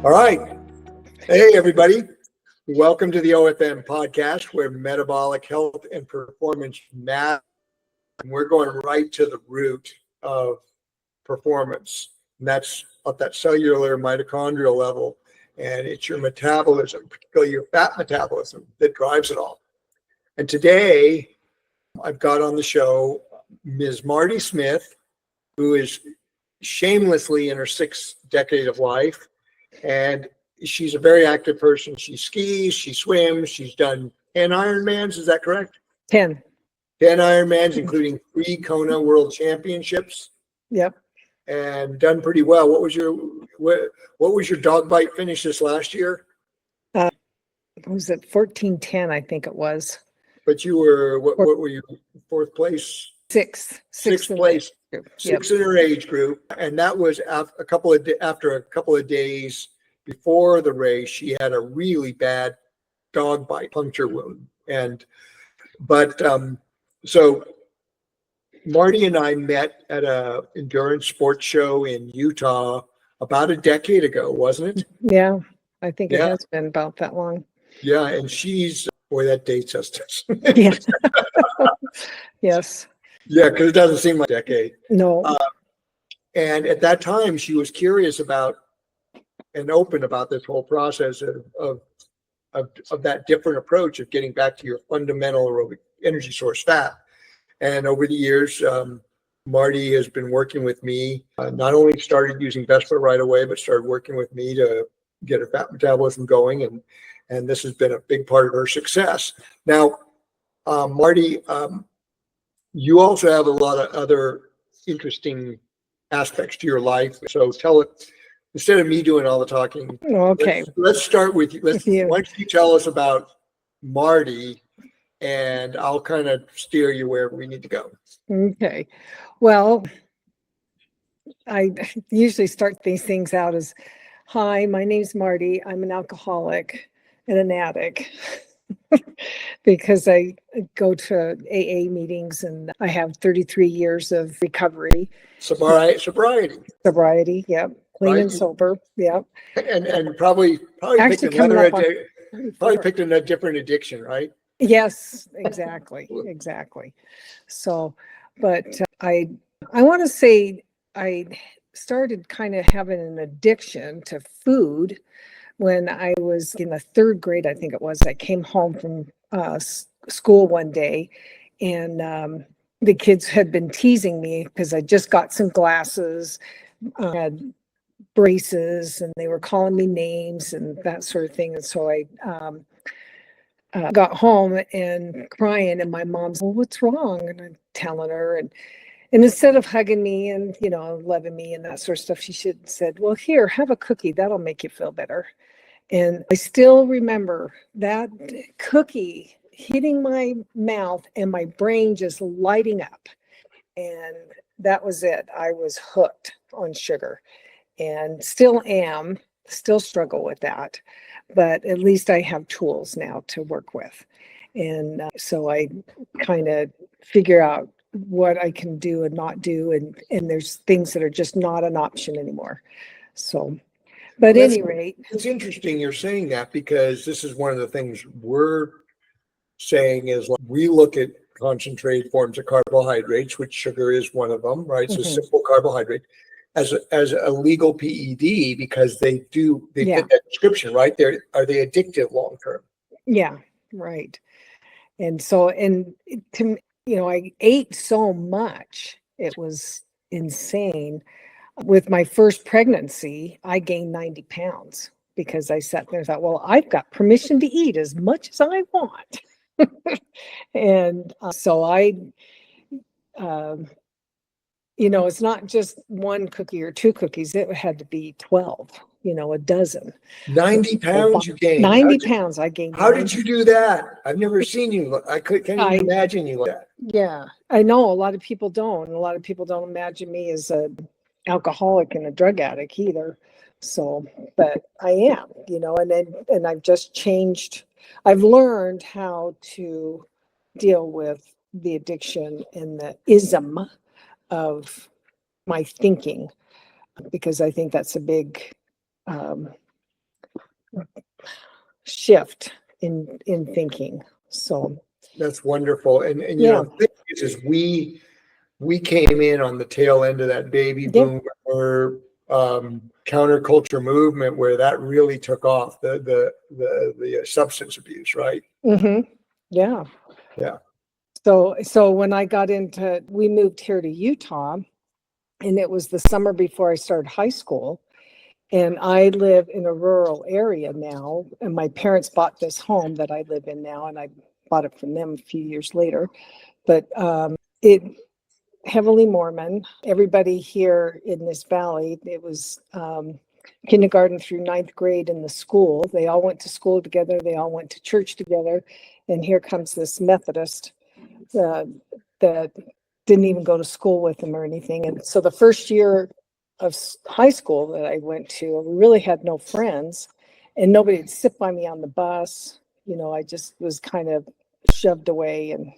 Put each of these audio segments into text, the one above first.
All right. Hey, everybody. Welcome to the OFM podcast where metabolic health and performance matter. We're going right to the root of performance. And that's at that cellular mitochondrial level. And it's your metabolism, particularly your fat metabolism, that drives it all. And today I've got on the show Ms. Marty Smith, who is shamelessly in her sixth decade of life. And she's a very active person. She skis, she swims, she's done 10 Ironmans, is that correct? 10. 10 Ironmans, including 3 Kona World Championships. Yep. And done pretty well. What was your dog bite finish this last year? Was it 14:10? I think it was. But you were what were you? Fourth place? Sixth place. Sixth Yep. in her age group, and that was after a couple of days before the race. She had a really bad dog bite puncture wound, so Marty and I met at a endurance sports show in Utah about a decade ago, wasn't it? Yeah, I think it has been about that long. Yeah, and boy, that dates us. Yeah. Yes. Yeah, because it doesn't seem like a decade. No. And at that time, she was curious about and open about this whole process of that different approach of getting back to your fundamental aerobic energy source, fat. And over the years, Marty has been working with me. Not only started using Vespa right away, but started working with me to get her fat metabolism going. And this has been a big part of her success. Now, Marty, you also have a lot of other interesting aspects to your life. So tell it, instead of me doing all the talking. Okay. Let's start with you. Yeah. Why don't you tell us about Marty, and I'll kind of steer you wherever we need to go. Okay. Well, I usually start these things out as, "Hi, my name's Marty. I'm an alcoholic and an addict." Because I go to AA meetings and I have 33 years of recovery. Sobriety. Yep. Clean and sober. Yep. And probably picked a different addiction, right? Yes, exactly. Exactly. So, but I want to say I started kind of having an addiction to food when I was in the 3rd grade, I think it was. I came home from school one day, and the kids had been teasing me because I just got some glasses, had braces, and they were calling me names and that sort of thing. And so I got home and crying, and my mom's, "Well, what's wrong?" And I'm telling her, and instead of hugging me and, loving me and that sort of stuff, she said, "Well, here, have a cookie. That'll make you feel better." And I still remember that cookie hitting my mouth and my brain just lighting up. And that was it. I was hooked on sugar and still am, still struggle with that. But at least I have tools now to work with. And so I kind of figure out what I can do and not do. And there's things that are just not an option anymore. So, but at any rate. It's interesting you're saying that, because this is one of the things we're saying is, like, we look at concentrated forms of carbohydrates, which sugar is one of them, right? So simple carbohydrate as a legal PED, because they fit that description, right? Are they addictive long term? Yeah, right. And so, I ate so much, it was insane. With my first pregnancy, I gained 90 pounds because I sat there and thought, well, I've got permission to eat as much as I want. And so it's not just one cookie or 2 cookies. It had to be 12, a dozen. 90 pounds you gained? 90 pounds I gained. How did you do that? I've never seen you. Can't even imagine you like that. Yeah, I know a lot of people don't. And a lot of people don't imagine me as a alcoholic and a drug addict either. So, but I am, and I've just changed. I've learned how to deal with the addiction and the ism of my thinking, because I think that's a big shift in thinking. So That's wonderful. And you yeah, know, the thing is we came in on the tail end of that baby yeah, boomer counterculture movement where that really took off, the substance abuse, right? yeah. Yeah. So when we moved here to Utah, and it was the summer before I started high school. And I live in a rural area now, and my parents bought this home that I live in now, and I bought it from them a few years later. But it heavily Mormon. Everybody here in this valley, it was kindergarten through ninth grade in the school. They all went to school together. They all went to church together. And here comes this Methodist that didn't even go to school with them or anything. And so the first year of high school that I went to, we really had no friends, and nobody would sit by me on the bus. You know, I just was kind of shoved away and,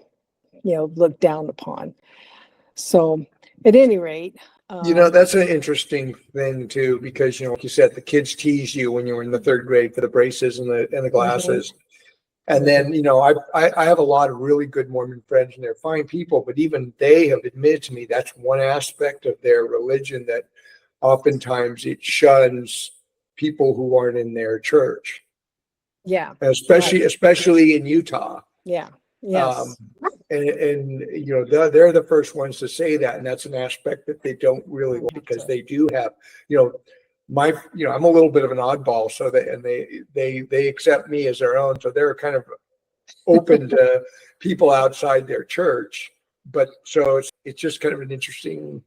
you know, looked down upon. So at any rate, You know, that's an interesting thing too, because, you know, like you said, the kids teased you when you were in the third grade for the braces and the glasses. And then, you know, I have a lot of really good Mormon friends, and they're fine people, but even they have admitted to me that's one aspect of their religion that oftentimes it shuns people who aren't in their church. yeah, Especially in Utah. yeah, yes. And you know, they're the first ones to say that, and that's an aspect that they don't really like, because they do have, you know, I'm a little bit of an oddball, so they accept me as their own, so they're kind of open to people outside their church. But so it's just kind of an interesting,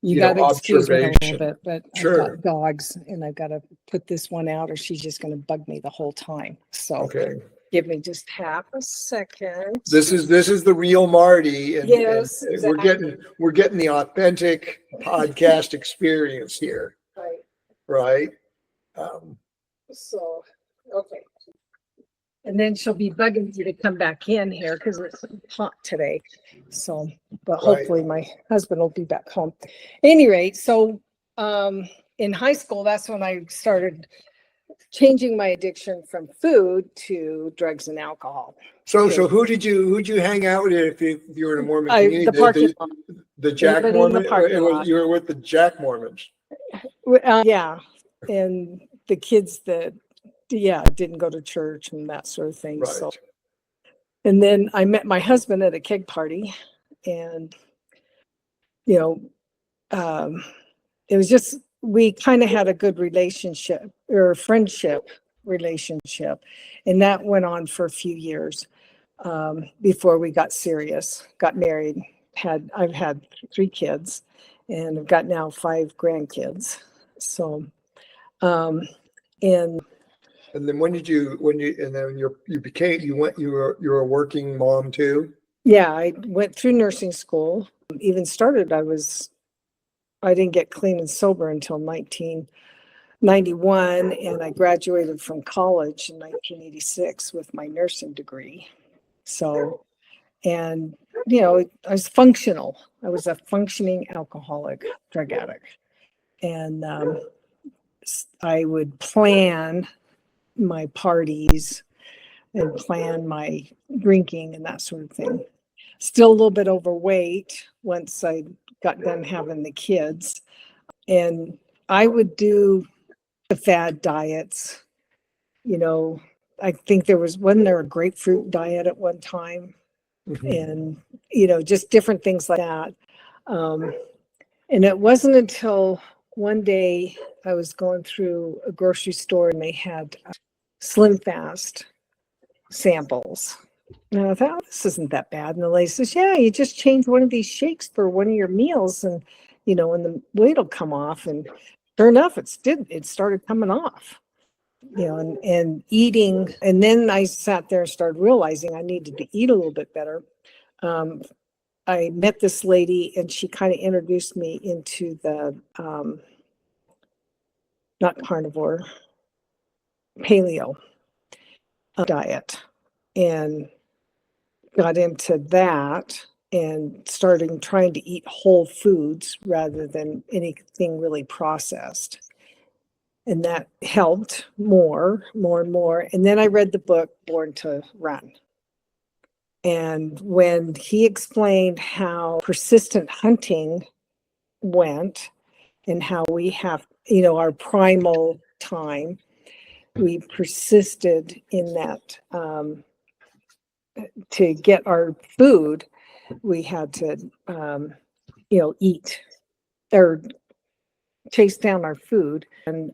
You got to excuse me a little observation. bit, but Sure. I've got dogs, and I've got to put this one out, or she's just going to bug me the whole time. So Okay. give me just half a second. This is the real Marty, and, Yes, and exactly. we're getting the authentic podcast experience here, Right. right? So, okay. And then she'll be bugging you to come back in here because it's hot today. So, but Right. hopefully my husband will be back home. At any rate, so in high school, that's when I started changing my addiction from food to drugs and alcohol. So who'd you hang out with if you were in a Mormon community? The parking lot. The Jack Everybody in the Mormon. parking lot. You were with the Jack Mormons. Yeah, and the kids that didn't go to church and that sort of thing. Right. So, and then I met my husband at a keg party, and you know, it was just, we kind of had a good relationship or friendship relationship, and that went on for a few years before we got serious, got married. I've had 3 kids, and I've got now 5 grandkids. So, and then and then you were a working mom too? yeah, I went through nursing school. Even started, I didn't get clean and sober until 1991, and I graduated from college in 1986 with my nursing degree. So, and you know, I was functional. I was a functioning alcoholic, drug addict, and I would plan my parties and plan my drinking and that sort of thing. Still a little bit overweight once I got done having the kids. And I would do the fad diets. You know, I think wasn't there a grapefruit diet at one time? And, you know, just different things like that. And it wasn't until one day I was going through a grocery store and they had Slim Fast samples. And I thought, this isn't that bad. And the lady says, yeah, you just change one of these shakes for one of your meals, and you know, and the weight will come off. And sure enough, it started coming off. You know, and eating, and then I sat there and started realizing I needed to eat a little bit better. I met this lady, and she kind of introduced me into the not carnivore, paleo diet, and got into that and starting trying to eat whole foods rather than anything really processed. And that helped more and more. And then I read the book, Born to Run. And when he explained how persistent hunting went and how we have, our primal time, we persisted in that to get our food, we had to, eat or chase down our food. And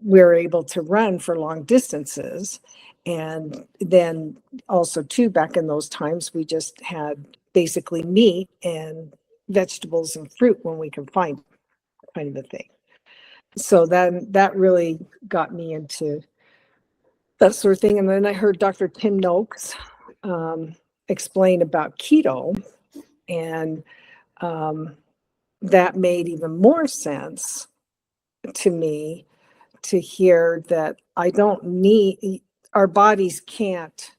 we were able to run for long distances. And then also too, back in those times, we just had basically meat and vegetables and fruit when we could find kind of a thing. So then that really got me into that sort of thing. And then I heard Dr. Tim Noakes explain about keto, and that made even more sense to me to hear that I don't need, our bodies can't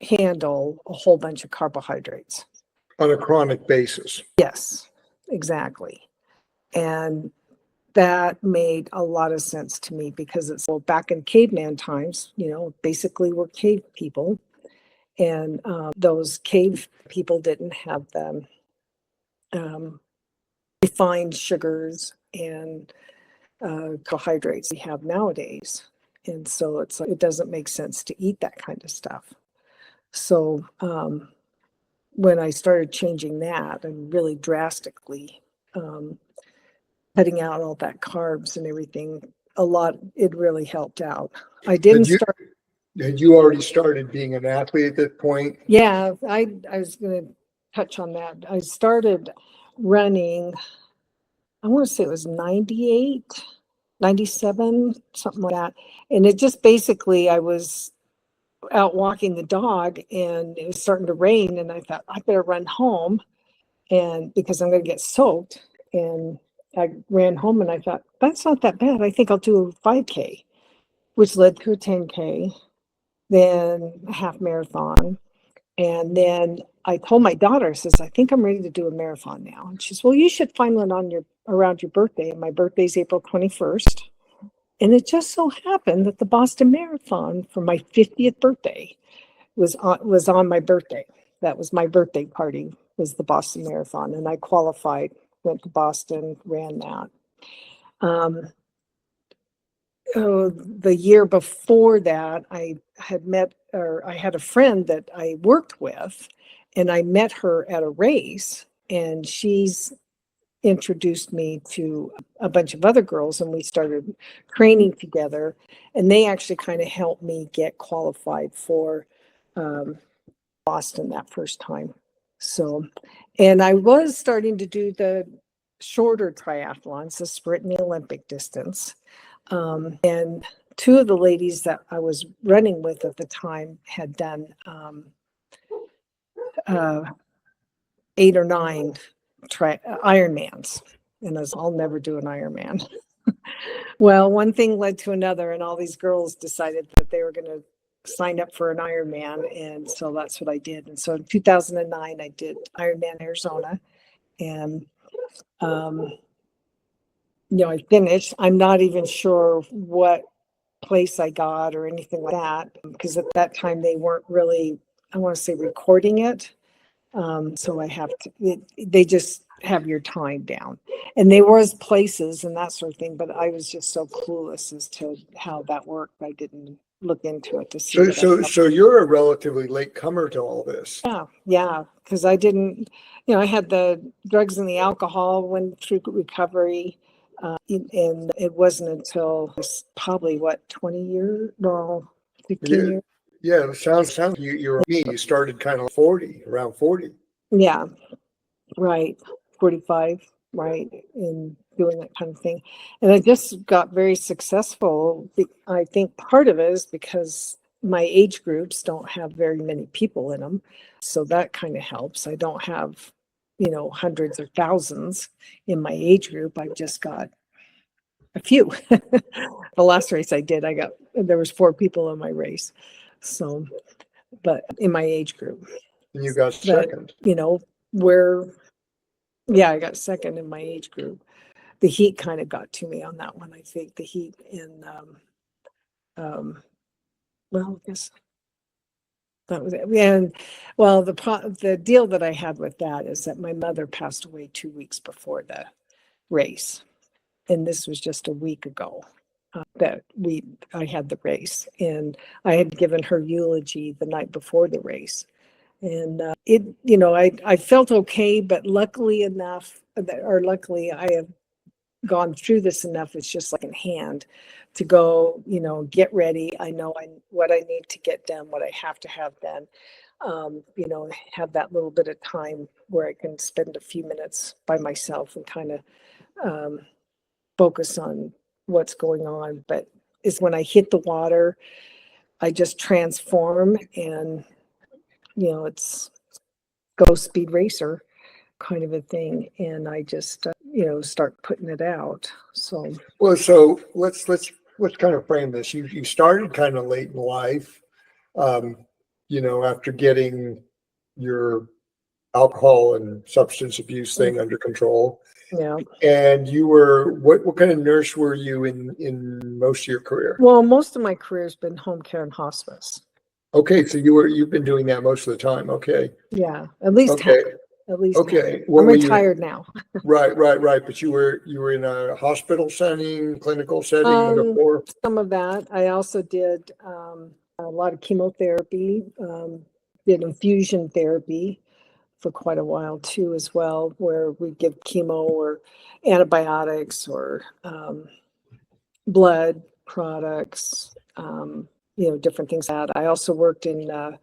handle a whole bunch of carbohydrates. On a chronic basis. Yes, exactly. And that made a lot of sense to me because it's, well, back in caveman times, basically we're cave people. And those cave people didn't have the refined sugars and carbohydrates we have nowadays. And so it's like, it doesn't make sense to eat that kind of stuff. So when I started changing that and really drastically cutting out all that carbs and everything, it really helped out. I didn't start. Had you already started being an athlete at that point? Yeah, I was going to touch on that. I started running, I want to say it was 98, 97, something like that. And it just basically, I was out walking the dog and it was starting to rain. And I thought, I better run home, and because I'm going to get soaked. And I ran home and I thought, that's not that bad. I think I'll do a 5K, which led to a 10K, then a half marathon. And then I told my daughter, says, I think I'm ready to do a marathon now. And she says, well, you should find one around your birthday. And my birthday's April 21st. And it just so happened that the Boston Marathon for my 50th birthday was on my birthday. That was my birthday party, was the Boston Marathon. And I qualified, went to Boston, ran that. The year before that, I had a friend that I worked with, and I met her at a race, and she's introduced me to a bunch of other girls, and we started training together, and they actually kind of helped me get qualified for Boston that first time. So, and I was starting to do the shorter triathlons, the sprint and the Olympic distance. And two of the ladies that I was running with at the time had done 8 or 9 Ironmans. And I'll never do an Ironman. Well, one thing led to another, and all these girls decided that they were going to sign up for an Ironman. And so that's what I did. And so in 2009, I did Ironman Arizona. And I finished. I'm not even sure what place I got or anything like that, because at that time they weren't really, I want to say, recording it. So I have to, they just have your time down. And there was places and that sort of thing, but I was just so clueless as to how that worked. I didn't look into it to see. So you're a relatively late comer to all this. Yeah, because I didn't, I had the drugs and the alcohol, went through recovery. And it wasn't until probably 20 years, well, 15 years. Yeah, it sounds you're me. You started kind of around 40. Yeah, right. 45, right, in doing that kind of thing. And I just got very successful. I think part of it is because my age groups don't have very many people in them. So that kind of helps. I don't have, hundreds or thousands in my age group. I've just got a few. The last race I did, there was 4 people in my race. So, but in my age group. And you got second. I got second in my age group. the heat kind of got to me on that one. I think the heat in, well, I guess that was it. And well, the deal that I had with that is that my mother passed away 2 weeks before the race. And this was just a week ago that I had the race, and I had given her eulogy the night before the race. And I felt okay, but luckily I have gone through this enough. It's just like in hand to go, get ready. I know what I need to get done, what I have to have done. Have that little bit of time where I can spend a few minutes by myself and kind of focus on what's going on. But is when I hit the water, I just transform, and it's go speed racer kind of a thing, and I just start putting it out. So let's kind of frame this. You started kind of late in life, after getting your alcohol and substance abuse thing under control. Yeah. And you were what kind of nurse were you in most of your career? Well, most of my career has been home care and hospice. Okay, so you've been doing that most of the time. Okay. Yeah, at least okay. At least okay. I'm retired now. Right. But you were in a hospital setting, clinical setting before? Some of that. I also did a lot of chemotherapy, did infusion therapy for quite a while too as well, where we give chemo or antibiotics or blood products, different things like that. I also worked in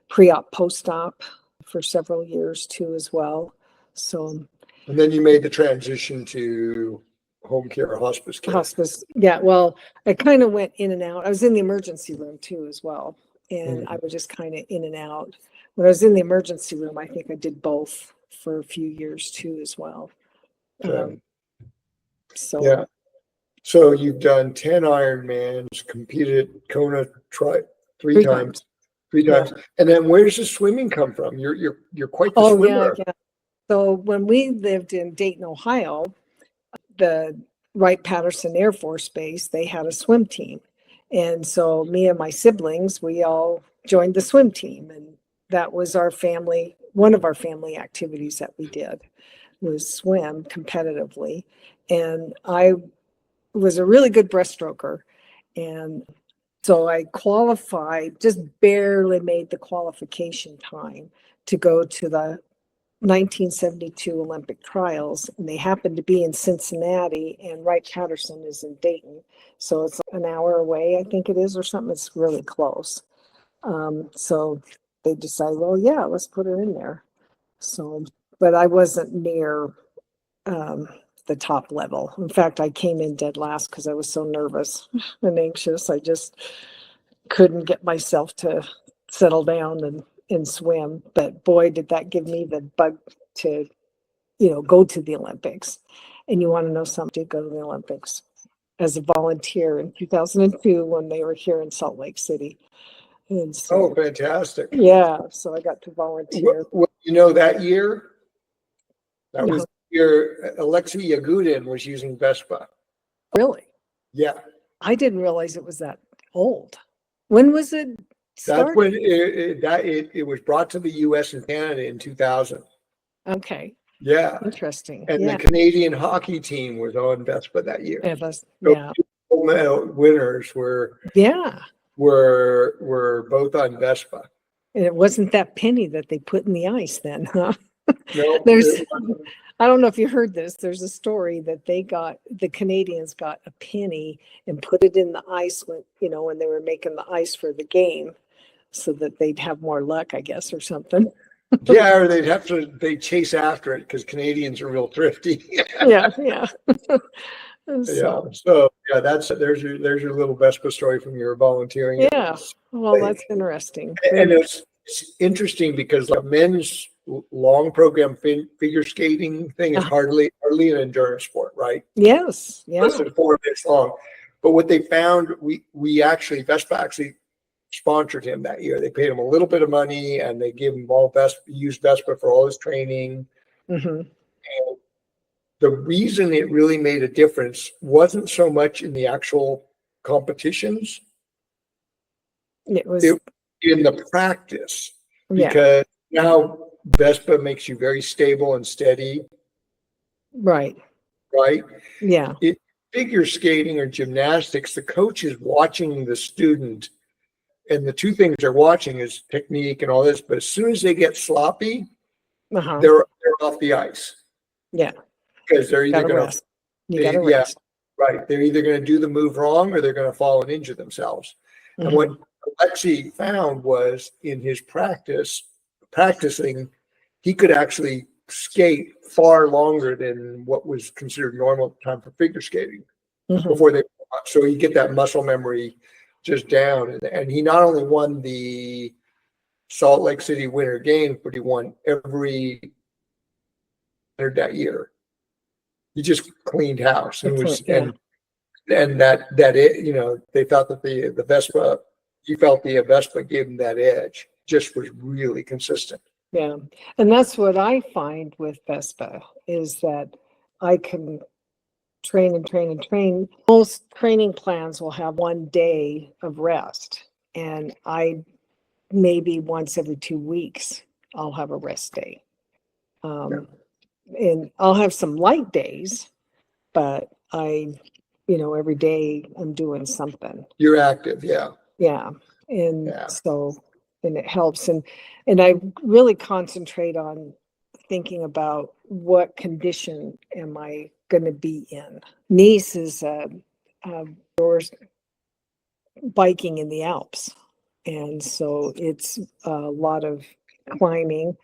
pre-op, post-op for several years too as well. So, and then you made the transition to home care or hospice care. Hospice, yeah. Well, I kind of went in and out. I was in the emergency room too as well, and I was just kind of in and out. When I was in the emergency room, I think I did both for a few years too as well. Okay. So So you've done 10 Ironmans, competed at Kona three times. And then where does the swimming come from? You're quite the swimmer. Yeah. So when we lived in Dayton, Ohio, the Wright-Patterson Air Force Base, they had a swim team. And so me and my siblings, we all joined the swim team. And that was one of our family activities that we did was swim competitively. And I was a really good breaststroker. And so I qualified, just barely made the qualification time to go to the 1972 Olympic trials, and they happened to be in Cincinnati, and Wright-Patterson is in Dayton. So it's an hour away, I think it is, or something. It's really close. So they decided, well, yeah, let's put her in there. So, but I wasn't near the top level. In fact, I came in dead last because I was so nervous and anxious. I just couldn't get myself to settle down and swim. But boy, did that give me the bug to, go to the Olympics. And you want to know something, I did go to the Olympics as a volunteer in 2002 when they were here in Salt Lake City. And so, fantastic. Yeah, so I got to volunteer. Well, that year, that was year Alexei Yagudin was using Vespa. Really? Yeah. I didn't realize it was that old. When was it started? That's when it was brought to the U.S. and Canada in 2000. Okay. Yeah. Interesting. And the Canadian hockey team was on Vespa that year. Yeah. So winners were both on Vespa. And it wasn't that penny that they put in the ice then, huh? No, I don't know if you heard this. There's a story that the Canadians got a penny and put it in the ice when they were making the ice for the game so that they'd have more luck, I guess, or something. Yeah, or they'd chase after it because Canadians are real thrifty. Yeah. So there's your little Vespa story from your volunteering. Yeah. Well, that's interesting. And it's interesting because the men's long program figure skating thing is hardly an endurance sport, right? Yes. Yeah. Less than 4 minutes long. But what they found, Vespa actually sponsored him that year. They paid him a little bit of money and they gave him used Vespa for all his training. Mm-hmm. And the reason it really made a difference wasn't so much in the actual competitions, It was, it in the practice, yeah, because now Vespa makes you very stable and steady, right. right? Yeah. It figure skating or gymnastics, the coach is watching the student, and the two things they're watching is technique and all this. But as soon as they get sloppy, Uh-huh. they're off the ice, Yeah. because they're either Gotta going to rest. You gotta yeah, rest. right. They're either going to do the move wrong or they're going to fall and injure themselves. And what Mhm. Alexi found was in his practicing, he could actually skate far longer than what was considered normal time for figure skating Mhm. before they. So you get that muscle memory just down, and he not only won the Salt Lake City Winter Games, but he won every that year. He just cleaned house and was Yeah. and that it, they thought that the Vespa, he felt the Vespa gave him that edge, just was really consistent. Yeah. And that's what I find with Vespa is that I can train and train and train. Most training plans will have 1 day of rest. And I maybe once every 2 weeks, I'll have a rest day. And I'll have some light days, but every day I'm doing something. You're active, yeah. Yeah. And Yeah. so, and it helps. And I really concentrate on thinking about what condition am I going to be in. Nice is biking in the Alps. And so it's a lot of climbing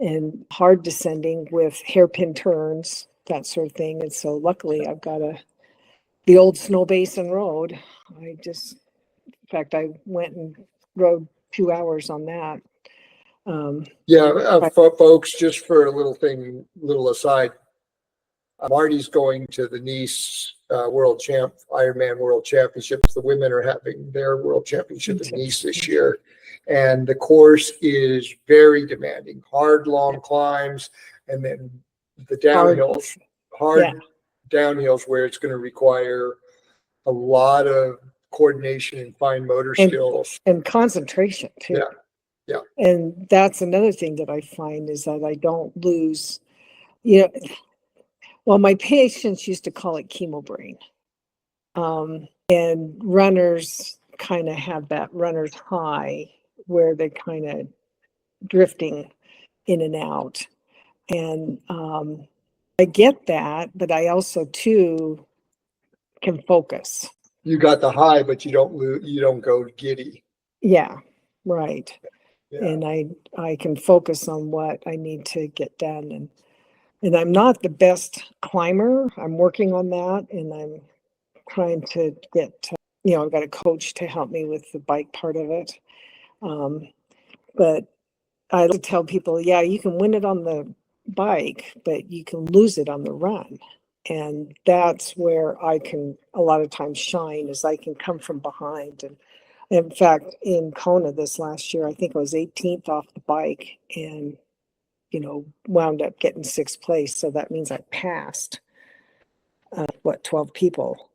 and hard descending with hairpin turns, that sort of thing. And so luckily I've got the old Snow Basin Road. In fact, I went and rode 2 hours on that. Yeah, folks, just for a little aside, Marty's going to the Nice Ironman World Championships. The women are having their World Championship in Nice this year, and the course is very demanding, hard, long climbs, and then the downhills, hard downhills where it's going to require a lot of coordination and fine motor skills and concentration too. Yeah. And that's another thing that I find is that I don't lose, well, my patients used to call it chemo brain. And runners kind of have that runner's high where they're kind of drifting in and out. And I get that, but I also too can focus. You got the high, but you don't go giddy. Yeah, right. Yeah. And I can focus on what I need to get done. And I'm not the best climber. I'm working on that, and I'm trying to get, I've got a coach to help me with the bike part of it. But I like to tell people, yeah, you can win it on the bike, but you can lose it on the run. And that's where I can a lot of times shine, is I can come from behind. And in fact, in Kona this last year, I think I was 18th off the bike and, wound up getting 6th place. So that means I passed, 12 people.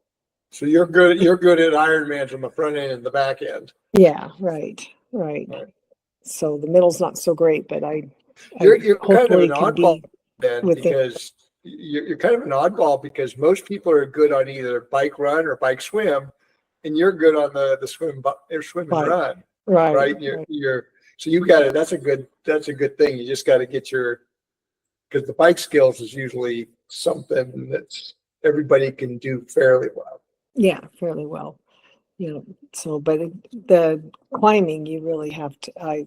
So you're good at Ironmans on the front end and the back end. Yeah, right. So the middle's not so great, but you're kind of an oddball then, because you're kind of an oddball because most people are good on either bike run or bike swim, and you're good on the swim and run. Right. So you got it. That's a good thing. You just got to get because the bike skills is usually something that's everybody can do fairly well. Yeah, fairly well. So, but the climbing, you really have to,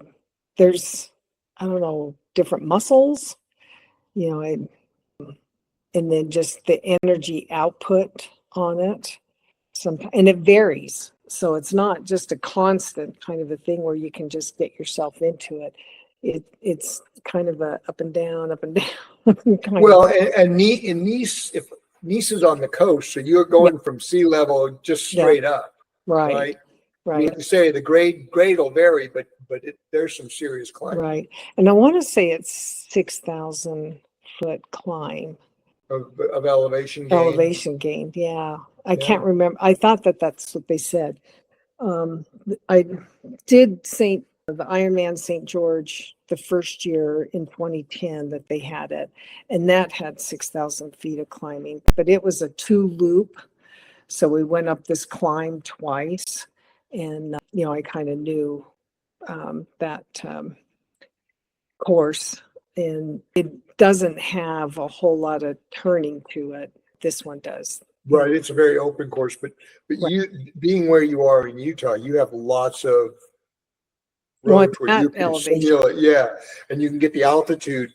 there's, I don't know, different muscles, and then just the energy output on it. And it varies. So it's not just a constant kind of a thing where you can just get yourself into it. It's kind of a up and down. Well, and Nice, if Nice is on the coast, so you're going from sea level just straight up. Right. You have to say the grade will vary, but there's some serious climbing. Right. And I want to say it's 6,000 foot climb. of elevation gain. Elevation gained, yeah. I Yeah. can't remember. I thought that that's what they said. I did the Ironman St. George the first year in 2010 that they had it, and that had 6,000 feet of climbing, but it was a 2-loop. So we went up this climb twice, and I kind of knew that course, and it doesn't have a whole lot of turning to it. This one does. Right, it's a very open course, but Right. you being where you are in Utah, you have lots of roads where you can simulate, yeah, and you can get the altitude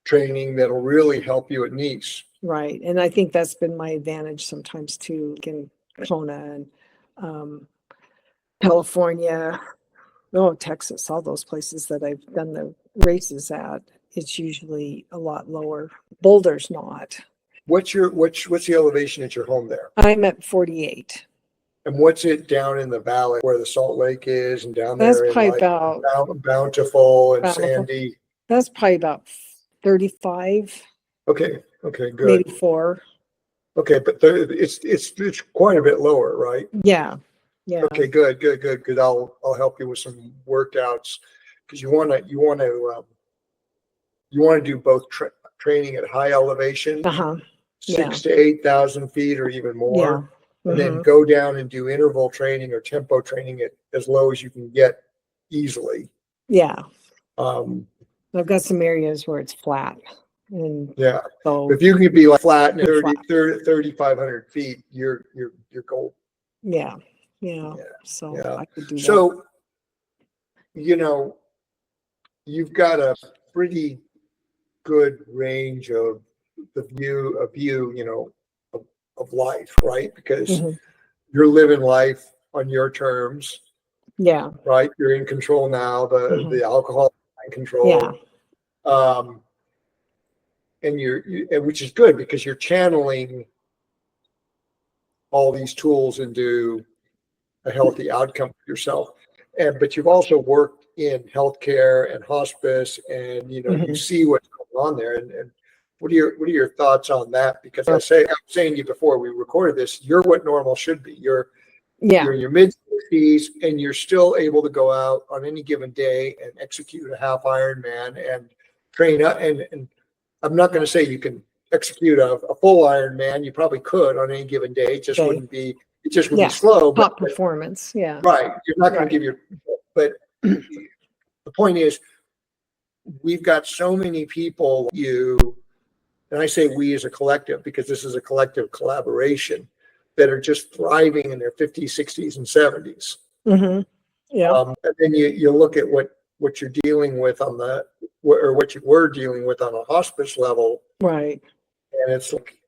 training that'll really help you at Nice. Right, and I think that's been my advantage sometimes too, in Kona and California, Texas, all those places that I've done the races at. It's usually a lot lower. Boulder's not. What's the elevation at your home there? I'm at 48. And what's it down in the valley where the Salt Lake is, and down That's there in probably like about Bountiful and Sandy? That's probably about 35. Okay, good. Maybe 4. Okay, but it's quite a bit lower, right? Yeah. Okay, good. Because I'll help you with some workouts, because you want to do both training at high elevation, 6,000 to 8,000 feet or even more, and then go down and do interval training or tempo training at as low as you can get easily. Yeah. I've got some areas where it's flat. And so if you can be like flat and 3,500 feet, you're gold. Yeah. So I could do that. So, you've got a pretty good range of view of life, right? Because you're living life on your terms. Yeah. Right. You're in control now. The alcohol in control. Yeah. And which is good, because you're channeling all these tools into a healthy outcome for yourself. But you've also worked in healthcare and hospice, and you see what's going on there. And what are your thoughts on that? Because I was saying to you before we recorded this, you're what normal should be. You're in your mid-60s, and you're still able to go out on any given day and execute a half Ironman and train up. And I'm not going to say you can execute a full Ironman. You probably could on any given day. It just wouldn't be. It just would be slow. Top performance. Yeah. Right. You're not going to give your. But the point is, we've got so many people. And I say we as a collective, because this is a collective collaboration, that are just thriving in their 50s, 60s, and 70s. And then you look at what you're dealing with what you were dealing with on a hospice level. Right. And it's like,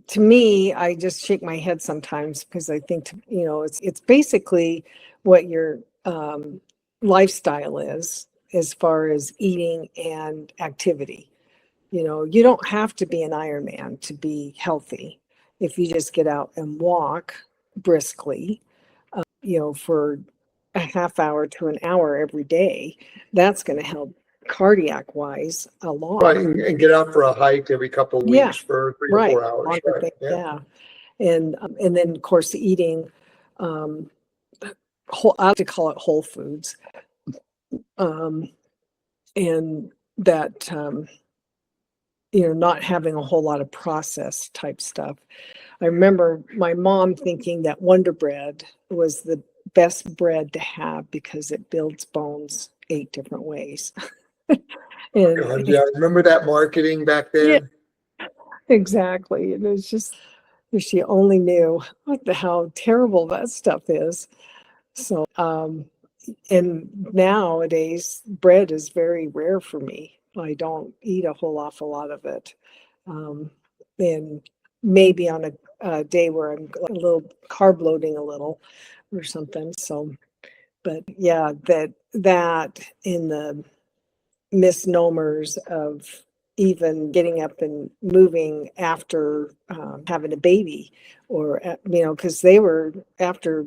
to me, I just shake my head sometimes, because I think, it's basically what your lifestyle is, as far as eating and activity. You don't have to be an Ironman to be healthy. If you just get out and walk briskly, for a half hour to an hour every day, that's going to help cardiac wise a lot. Right, and get out for a hike every couple of weeks for 3 or 4 hours. Right. And then of course eating, I like to call it whole foods, and that not having a whole lot of processed type stuff. I remember my mom thinking that Wonder Bread was the best bread to have because it builds bones 8 different ways. And I remember that marketing back then. Yeah, exactly. And it's just, if she only knew how terrible that stuff is. So, and nowadays bread is very rare for me. I don't eat a whole awful lot of it. And maybe on a day where I'm a little carb loading a little or something. So, but yeah, that in the misnomers of even getting up and moving after having a baby, or because they were after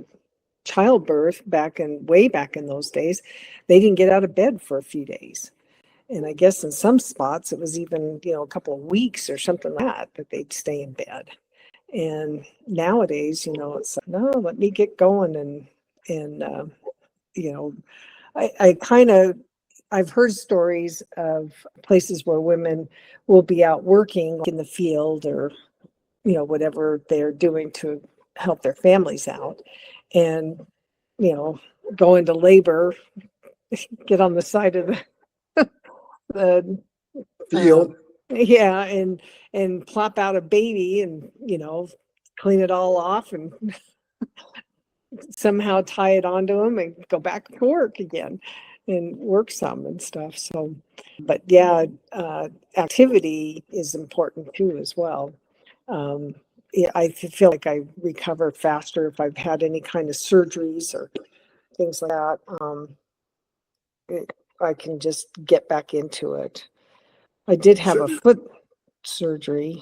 childbirth way back in those days, they didn't get out of bed for a few days. And I guess in some spots it was even, a couple of weeks or something like that they'd stay in bed. And nowadays, it's like, no, let me get going. And I've heard stories of places where women will be out working in the field or, whatever they're doing to help their families out, and, go into labor, get on the side of the Field. yeah, and plop out a baby and, clean it all off and somehow tie it onto them and go back to work again and work some and stuff. So, but yeah, activity is important too as well. Yeah, I feel like I recover faster if I've had any kind of surgeries or things like that. I can just get back into it. I did have a foot surgery,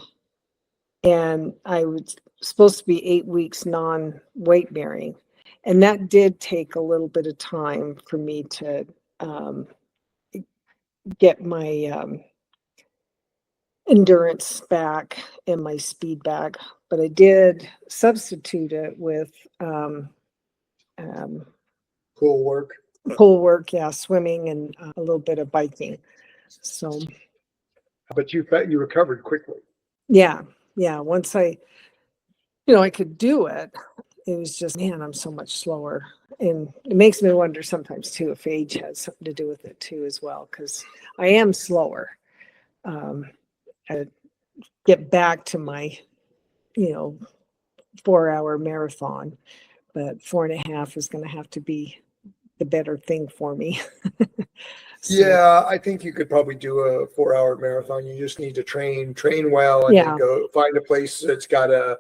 and I was supposed to be 8 weeks non-weight bearing. And that did take a little bit of time for me to get my endurance back and my speed back. But I did substitute it with Cool work. pull work, yeah, swimming and a little bit of biking. So, But you recovered quickly. yeah. Once I could do it, it was just, man, I'm so much slower. And it makes me wonder sometimes too if age has something to do with it too as well, because I am slower. I get back to my 4-hour marathon, but 4.5 is going to have to be the better thing for me. So, Yeah, I think you could probably do a 4-hour marathon. You just need to train well, and then go find a place that's got a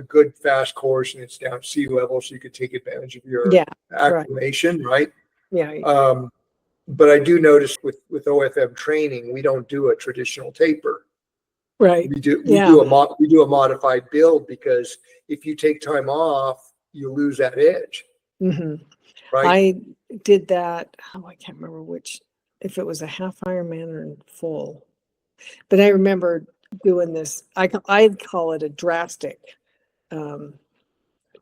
good fast course and it's down sea level, so you could take advantage of your acclimation, right? Yeah. But I do notice with OFM training, we don't do a traditional taper. Right. We do a modified build, because if you take time off, you lose that edge. Mm-hmm. Right. I did that. Oh, I can't remember if it was a half Ironman or full, but I remember doing this. I'd call it a drastic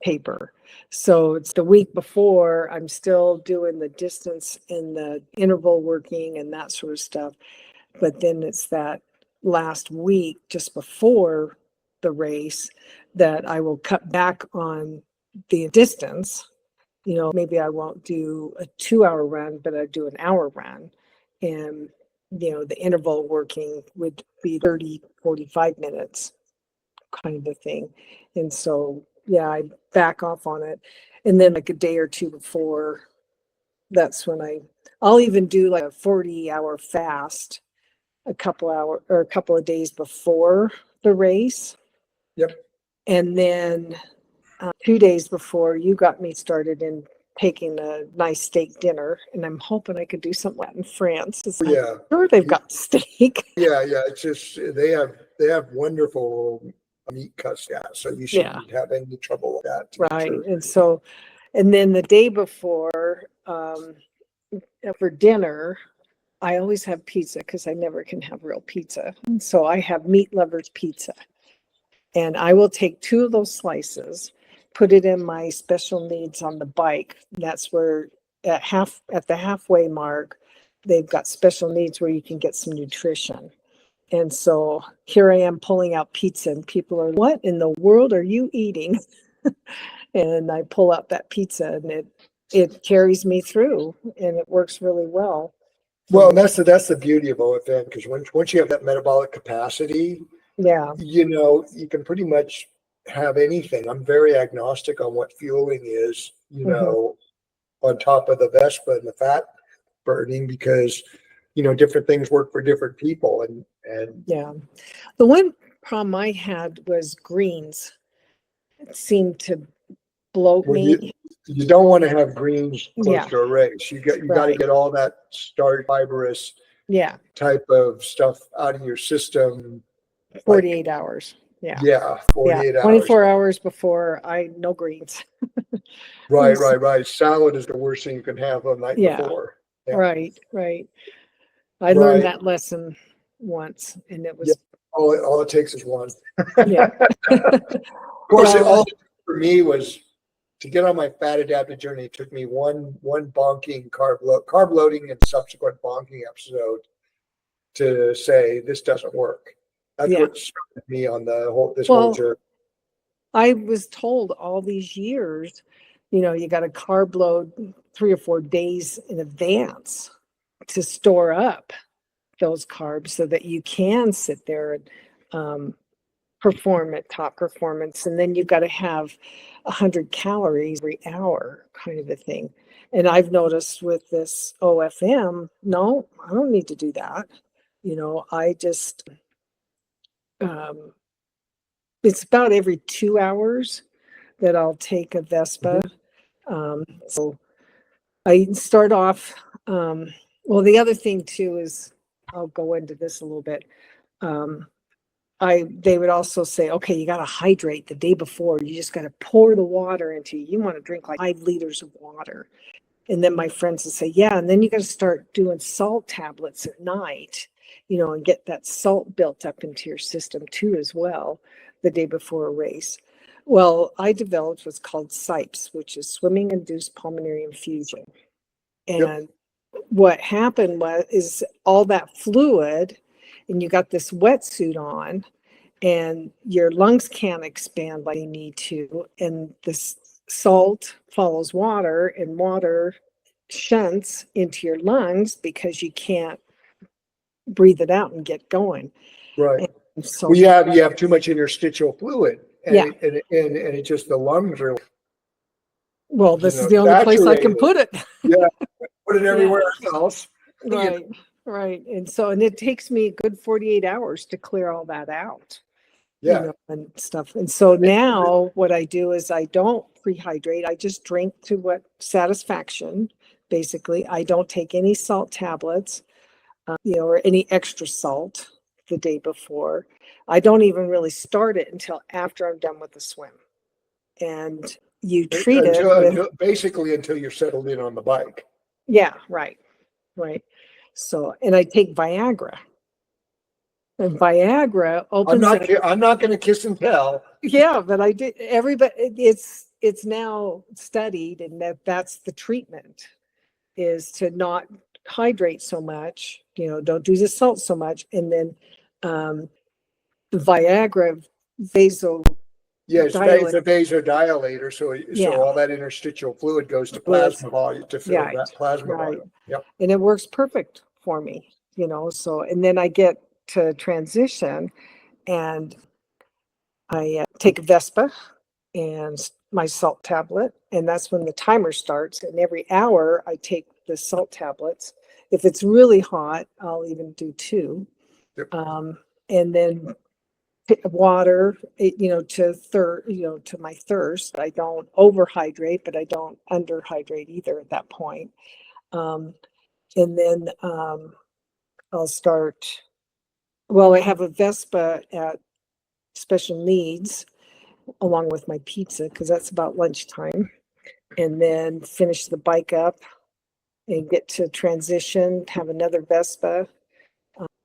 taper. So it's the week before. I'm still doing the distance and the interval working and that sort of stuff. But then it's that last week just before the race that I will cut back on the distance. Maybe I won't do a 2-hour run, but I do an hour run. And, the interval working would be 30, 45 minutes kind of a thing. And so, yeah, I back off on it. And then like a day or two before, that's when I'll even do like a 40-hour fast a couple of days before the race. Yep. And then 2 days before, you got me started in taking a nice steak dinner, and I'm hoping I could do something like that in France. Yeah. Sure, they've got steak. Yeah. It's just they have wonderful meat cuts. Yeah, so you shouldn't have any trouble with that. Right. And then the day before, for dinner, I always have pizza because I never can have real pizza. So I have meat lovers pizza. And I will take 2 of those slices, put it in my special needs on the bike. That's where at the halfway mark, they've got special needs where you can get some nutrition. And so here I am pulling out pizza, and people are, what in the world are you eating? And I pull out that pizza, and it carries me through, and it works really well. Well, that's the beauty of OFM, because once you have that metabolic capacity, you can pretty much have anything. I'm very agnostic on what fueling is, on top of the Vespa and the fat burning, because different things work for different people. And yeah, the one problem I had was greens. It seemed to bloat me. You don't want to have greens close to a race. You got to get all that starch fibrous type of stuff out of your system. 48 hours. Yeah, 48 hours. 24 hours before no greens. Right. Salad is the worst thing you can have the night before. Yeah. Right. I learned Right. that lesson once, and it Yeah. was, All it takes is one. yeah. Of course, Well, all for me was to get on my fat adapted journey. It took me one bonking carb loading and subsequent bonking episode to say this doesn't work. That's yeah. what started me on the whole whole Well, journey. I was told all these years, you got to carb load 3 or 4 days in advance to store up those carbs so that you can sit there and perform at top performance. And then you've got to have 100 calories every hour, kind of a thing. And I've noticed with this OFM, no, I don't need to do that. I just, um, it's about every 2 hours that I'll take a Vespa. So I start off, well, the other thing too is, I'll go into this a little bit. They would also say, okay, you got to hydrate the day before. You just got to pour the water into you. You want to drink like 5 liters of water. And then my friends would say, yeah, and then you got to start doing salt tablets at night, and get that salt built up into your system too, as well, the day before a race. Well, I developed what's called SIPES, which is swimming induced pulmonary infusion. Yep. And what happened is all that fluid, and you got this wetsuit on, and your lungs can't expand like you need to, and this salt follows water, and water shunts into your lungs because you can't breathe it out and get going. Right. And so, Well, you have too much interstitial fluid, and yeah. it just the lungs are Well, this is the only place I can saturated. put it. Yeah, put it Yeah. everywhere else. Right, right. And it takes me a good 48 hours to clear all that out. Yeah. And stuff. And so now what I do is I don't prehydrate. I just drink to what satisfaction, basically. I don't take any salt tablets, or any extra salt the day before. I don't even really start it until after I'm done with the swim. And you treat it until you're settled in on the bike. Yeah, right. So, and I take Viagra. And Viagra opens I'm not going to kiss and tell. Yeah, but I did. Everybody, it's now studied, and that's the treatment, is to not hydrate so much. Don't do the salt so much, and then the Viagra vaso. Yeah, it's a vasodilator, so all that interstitial fluid goes to plasma volume to fill that plasma volume. Yep. And it works perfect for me. So, and then I get to transition, and I take a Vespa and my salt tablet, and that's when the timer starts. And every hour I take the salt tablets. If it's really hot, I'll even do 2. Yep. And then water, to my thirst. I don't overhydrate, but I don't underhydrate either at that point. And then I'll start. Well, I have a Vespa at special needs, along with my pizza, because that's about lunchtime, and then finish the bike up and get to transition, have another Vespa,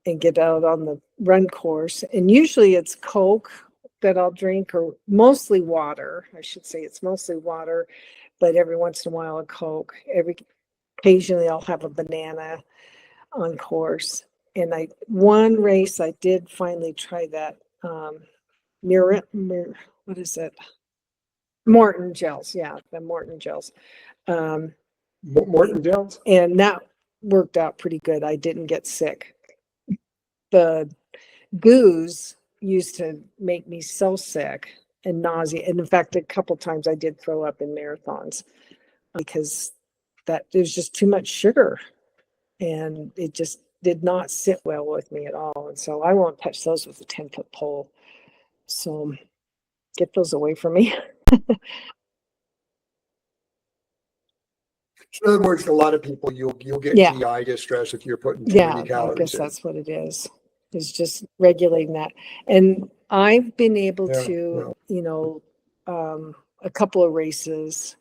and get out on the run course. And usually it's Coke that I'll drink, or mostly water. I should say it's mostly water, but every once in a while a Coke. Occasionally I'll have a banana on course. And one race I did finally try that what is it? Morton gels. Yeah, the Morton gels. Morton gels? And that worked out pretty good. I didn't get sick. The goos used to make me so sick and nausea. And in fact, a couple times I did throw up in marathons because it was just too much sugar. And it just did not sit well with me at all. And so I won't touch those with a 10-foot pole. So get those away from me. In other words, a lot of people, you'll get GI distress if you're putting too many calories. I guess that's what it is. It's just regulating that. And I've been able to, a couple of races.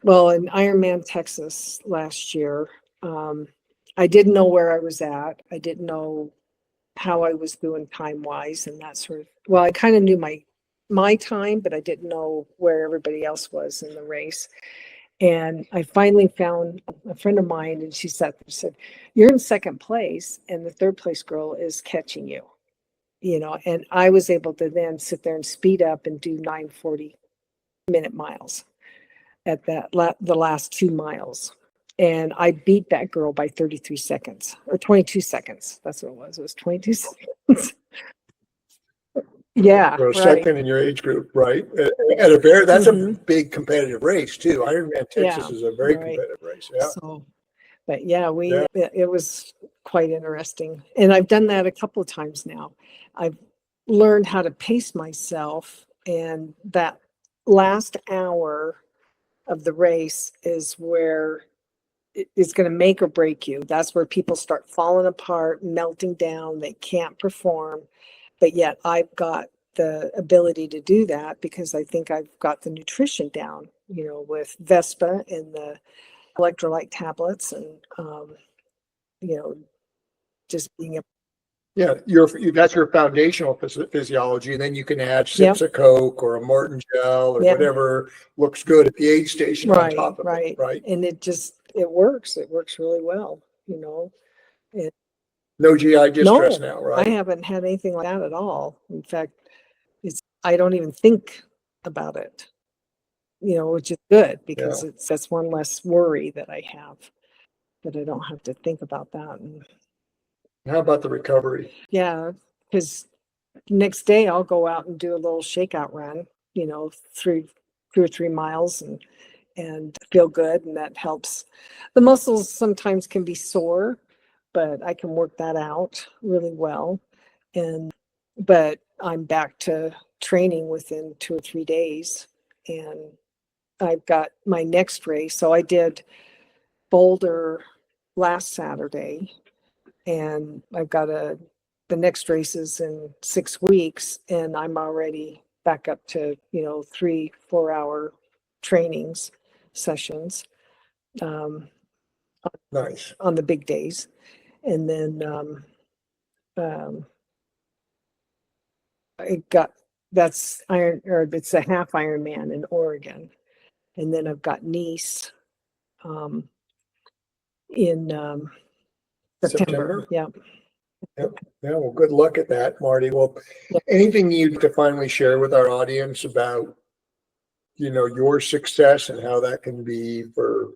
Well, in IronMan Texas last year, I didn't know where I was at. I didn't know how I was doing time wise and that sort of, well, I kind of knew my time, but I didn't know where everybody else was in the race. And I finally found a friend of mine, and she sat there and said, "You're in second place, and the third place girl is catching you." And I was able to then sit there and speed up and do 9:40-minute miles at the last 2 miles. And I beat that girl by 33 seconds or 22 seconds. That's what it was. It was 22 seconds. Yeah. So right. second in your age group, right? That's a big competitive race too. Ironman Texas is a very competitive race. Yeah. So, but yeah, it was quite interesting. And I've done that a couple of times now. I've learned how to pace myself, and that last hour of the race is where it's going to make or break you. That's where people start falling apart, melting down. They can't perform. But yet I've got the ability to do that because I think I've got the nutrition down, with Vespa and the electrolyte tablets and, just being able. Yeah, that's your foundational physiology, and then you can add sips of Coke or a Martin gel or whatever looks good at the aid station on top of it, right? And it works. It works really well, No GI distress now, right? I haven't had anything like that at all. In fact, I don't even think about it, which is good because that's one less worry that I have, that I don't have to think about that. And how about the recovery? Yeah, because next day I'll go out and do a little shakeout run, 2 or 3 miles and feel good. And that helps. The muscles sometimes can be sore, but I can work that out really well. But I'm back to training within 2 or 3 days. And I've got my next race. So I did Boulder last Saturday, and I've got the next race is in 6 weeks, and I'm already back up to 3-4 hour trainings sessions Nice on the big days. And then that's it's a half Ironman in Oregon, and then I've got Nice in September. Yeah. Well, good luck at that, Marty. Well, anything you'd to finally share with our audience about, your success and how that can be for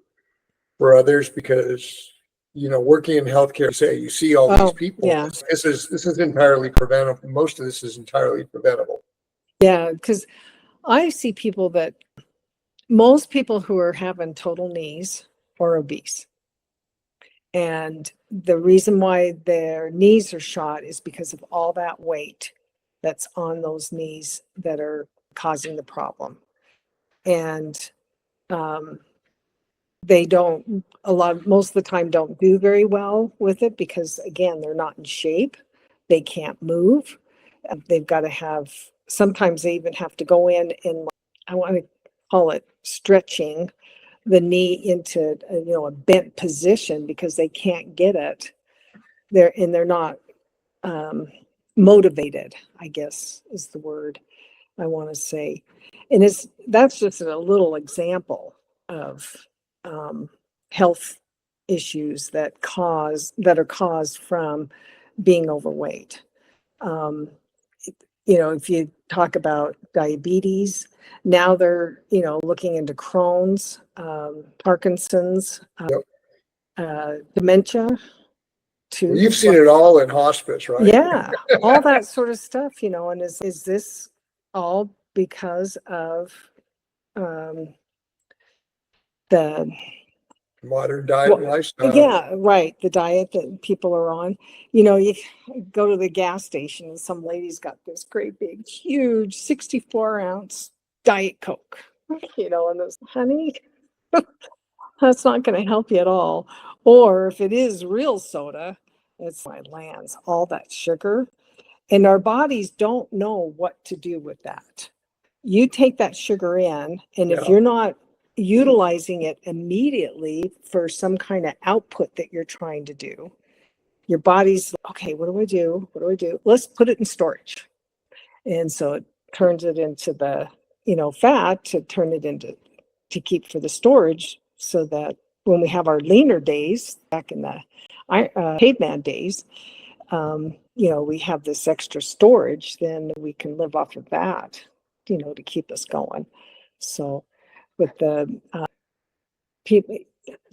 others? Because, working in healthcare, you see all these people. Yeah. This is entirely preventable. Most of this is entirely preventable. Yeah, because I see most people who are having total knees are obese. And the reason why their knees are shot is because of all that weight that's on those knees that are causing the problem. And they most of the time don't do very well with it because, again, they're not in shape. They can't move. They've got to sometimes they even have to go in and, I want to call it stretching the knee into a bent position because they can't get it. They're not motivated, I guess is the word I want to say. And that's just a little example of health issues that are caused from being overweight. If you talk about diabetes, now they're, looking into Crohn's, Parkinson's, dementia too. Well, you've seen it all in hospice, right? Yeah, all that sort of stuff, and is this all because of the modern diet and lifestyle? Yeah, right. The diet that people are on. You go to the gas station and some lady's got this great big, huge 64-ounce Diet Coke, and it's, honey, that's not going to help you at all. Or if it is real soda, it's my lands, all that sugar. And our bodies don't know what to do with that. You take that sugar in, and if you're not utilizing it immediately for some kind of output that you're trying to do. Your body's, okay, what do I do? What do I do? Let's put it in storage. And so it turns it into the, fat to turn it into, to keep for the storage, so that when we have our leaner days, back in the caveman days, we have this extra storage, then we can live off of that, to keep us going. So with the people,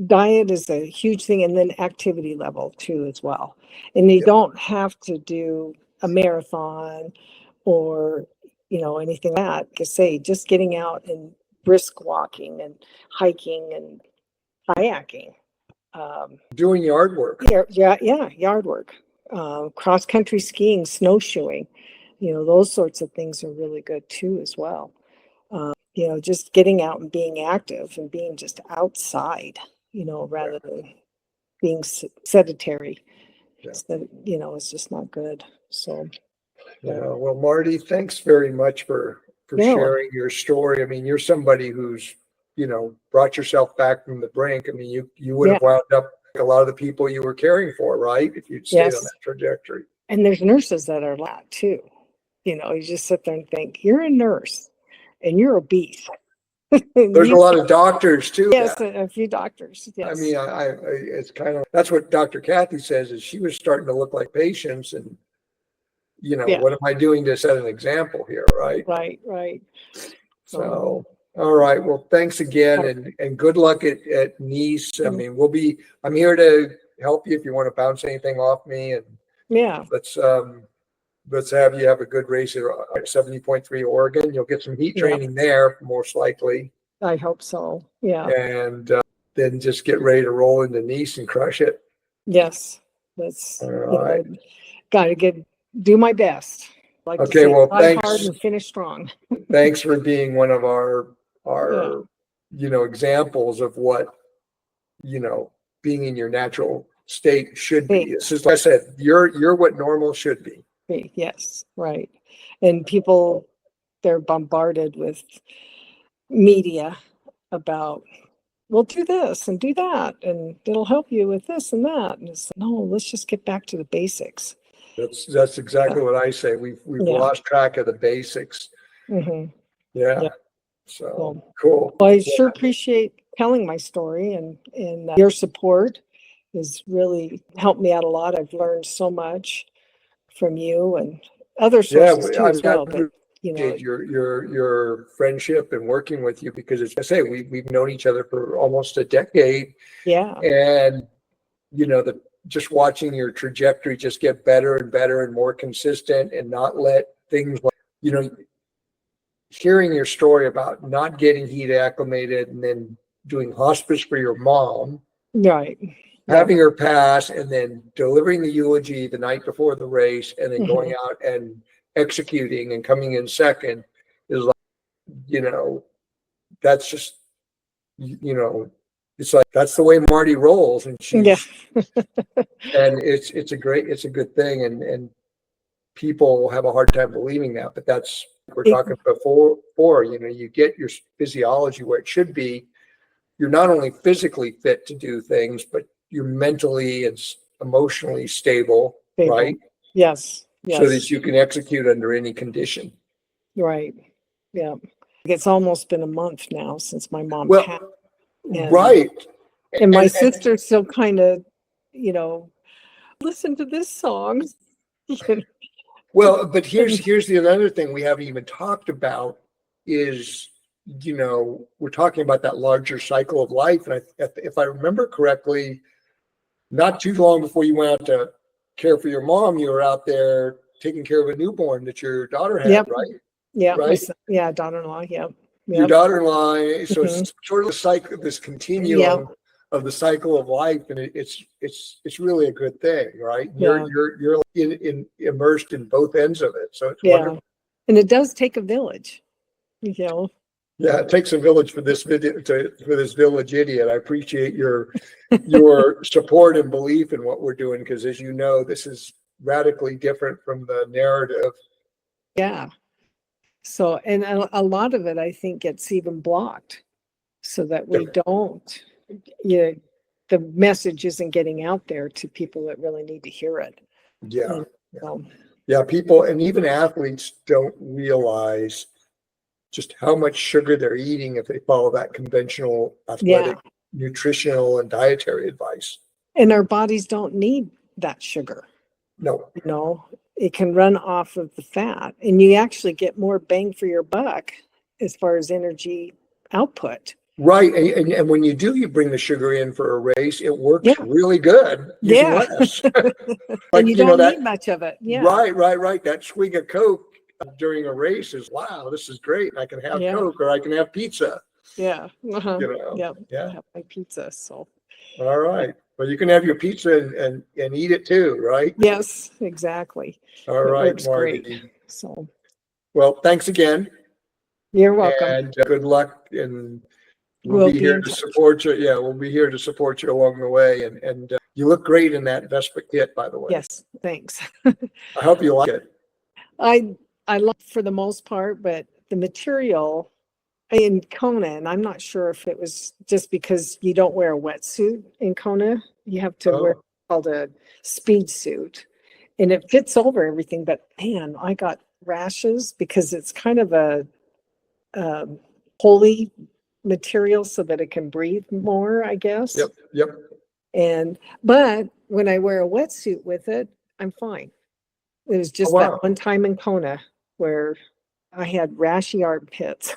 diet is a huge thing, and then activity level too as well. And you don't have to do a marathon or anything like that. Like I say, just getting out and brisk walking and hiking and kayaking, Doing yard work. Yard work, cross country skiing, snowshoeing, those sorts of things are really good too as well. Just getting out and being active and being just outside, rather than being sedentary. So, it's just not good. So, Well, Marty, thanks very much for sharing your story. I mean, you're somebody who's, brought yourself back from the brink. I mean, you would have wound up like a lot of the people you were caring for, right? If you'd stayed on that trajectory. And there's nurses that are that too. You just sit there and think, you're a nurse and you're obese. There's a lot of doctors too. Yes, a few doctors. Yes. I mean, it's kind of, that's what Dr. Kathy says, is she was starting to look like patients, and what am I doing to set an example here, right? Right. So, all right. Well, thanks again, and good luck at Nice. I mean, I'm here to help you if you want to bounce anything off me, and let's have you have a good race at 70.3 Oregon. You'll get some heat training there, most likely. I hope so. Yeah. And then just get ready to roll into Nice and crush it. Yes. That's all right. Got to do my best. Okay. Well, thanks. Hard and finish strong. Thanks for being one of our examples of what being in your natural state should be. It's just like I said, you're what normal should be. Yes, right. And people, they're bombarded with media about, well, do this and do that, and it'll help you with this and that. And it's, no, let's just get back to the basics. That's exactly what I say. We've lost track of the basics. Mm-hmm. Yeah. So cool. Well, I sure appreciate telling my story, and your support has really helped me out a lot. I've learned so much from you and other sources too as well. But your friendship and working with you, because as I say, we've known each other for almost a decade. Yeah. And just watching your trajectory just get better and better and more consistent, and not let things like, hearing your story about not getting heat acclimated and then doing hospice for your mom. Right. Having her pass, and then delivering the eulogy the night before the race, and then going out and executing and coming in second is like, that's just, it's like, that's the way Marty rolls, and she's, and it's a good thing. And people have a hard time believing that, but that's, we're talking before, you get your physiology where it should be. You're not only physically fit to do things, but you're mentally and emotionally stable, right? Yes. So that you can execute under any condition. Right. Yeah. It's almost been a month now since my mom passed. Right. And my sister still kind of, listen to this song. Well, but here's the other thing we haven't even talked about is, we're talking about that larger cycle of life. And if I remember correctly, not too long before you went out to care for your mom, you were out there taking care of a newborn that your daughter had, right? Yeah. Right? Daughter-in-law. Yep. Your daughter-in-law. So it's sort of a cycle, this continuum of the cycle of life, and it's really a good thing, right? You're immersed in both ends of it, so it's wonderful. And it does take a village, Yeah, it takes a village for this for this village idiot. I appreciate your support and belief in what we're doing, because as you know, this is radically different from the narrative. Yeah. So, and a lot of it, I think, gets even blocked so that we don't, the message isn't getting out there to people that really need to hear it. Yeah. So, Yeah. People and even athletes don't realize just how much sugar they're eating if they follow that conventional athletic, nutritional, and dietary advice. And our bodies don't need that sugar. No. It can run off of the fat, and you actually get more bang for your buck as far as energy output. Right. And when you do, you bring the sugar in for a race, it works really good. Using less. And you don't need much of it. Yeah. Right. That swig of Coke during a race is, wow, this is great. I can have Coke or I can have pizza. Yeah. I have my pizza. So. All right. Well, you can have your pizza and eat it too, right? Yes, exactly. All right, Marty. Great. So. Well, thanks again. You're welcome. And good luck. And we'll be here to support you. Yeah, we'll be here to support you along the way. And you look great in that Vespa kit, by the way. Yes, thanks. I hope you like it. I love it for the most part, but the material in Kona, and I'm not sure if it was just because you don't wear a wetsuit in Kona. You have to wear called a speed suit, and it fits over everything. But man, I got rashes because it's kind of a holy material so that it can breathe more, I guess. Yep. But when I wear a wetsuit with it, I'm fine. It was just that one time in Kona where I had rashy armpits.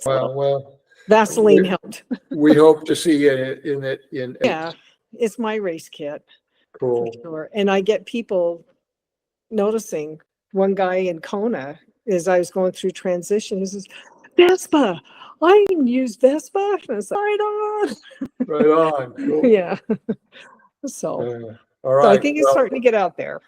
Well, Vaseline helped. We hope to see you in it. It's my race kit. Cool. For sure. And I get people noticing. One guy in Kona, as I was going through transition, he says, Vespa, I use Vespa. And I was like, right on. Cool. Yeah. So, all right. So I think it's starting to get out there.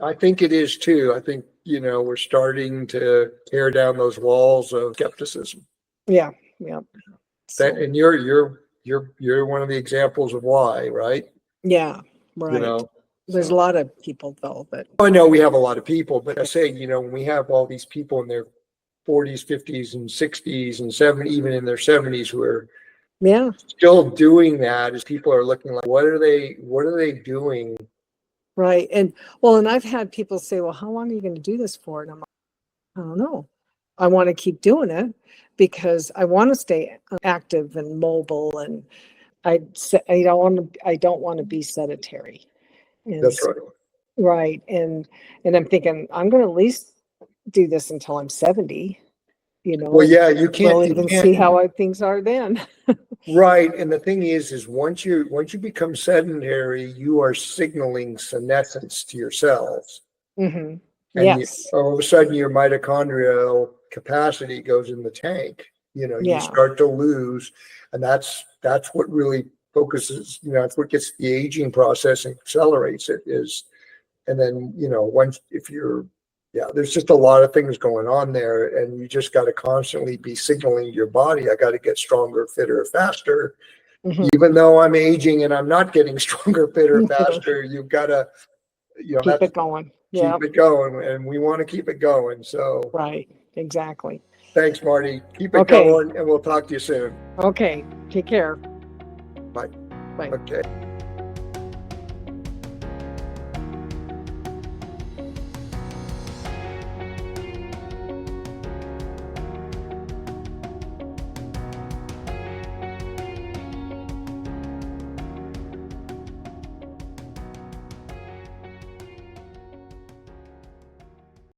I think it is too. I think, we're starting to tear down those walls of skepticism. Yeah. And you're one of the examples of why, right? Yeah, right. There's a lot of people though, but I know we have a lot of people, but I say, when we have all these people in their 40s, 50s, and 60s and 70s, even in their 70s, who are still doing that, as people are looking like, what are they doing? Right. And I've had people say, well, how long are you going to do this for? And I'm like, I don't know. I want to keep doing it because I want to stay active and mobile, and I don't want to be sedentary. And that's right. Right. And I'm thinking I'm going to at least do this until I'm 70. Well, yeah, you can't even see how things are then. Right. And the thing is once you become sedentary, you are signaling senescence to your cells. Mm-hmm. And all of a sudden your mitochondrial capacity goes in the tank. You start to lose. And that's what really focuses, that's what gets the aging process and accelerates it is. And then, there's just a lot of things going on there, and you just got to constantly be signaling your body, I got to get stronger, fitter, faster. Mm-hmm. Even though I'm aging and I'm not getting stronger, fitter, faster, you've got to, keep it going. Keep it going, and we want to keep it going. So right, exactly. Thanks, Marty. Keep it going, and we'll talk to you soon. Okay, take care. Bye. Bye. Okay.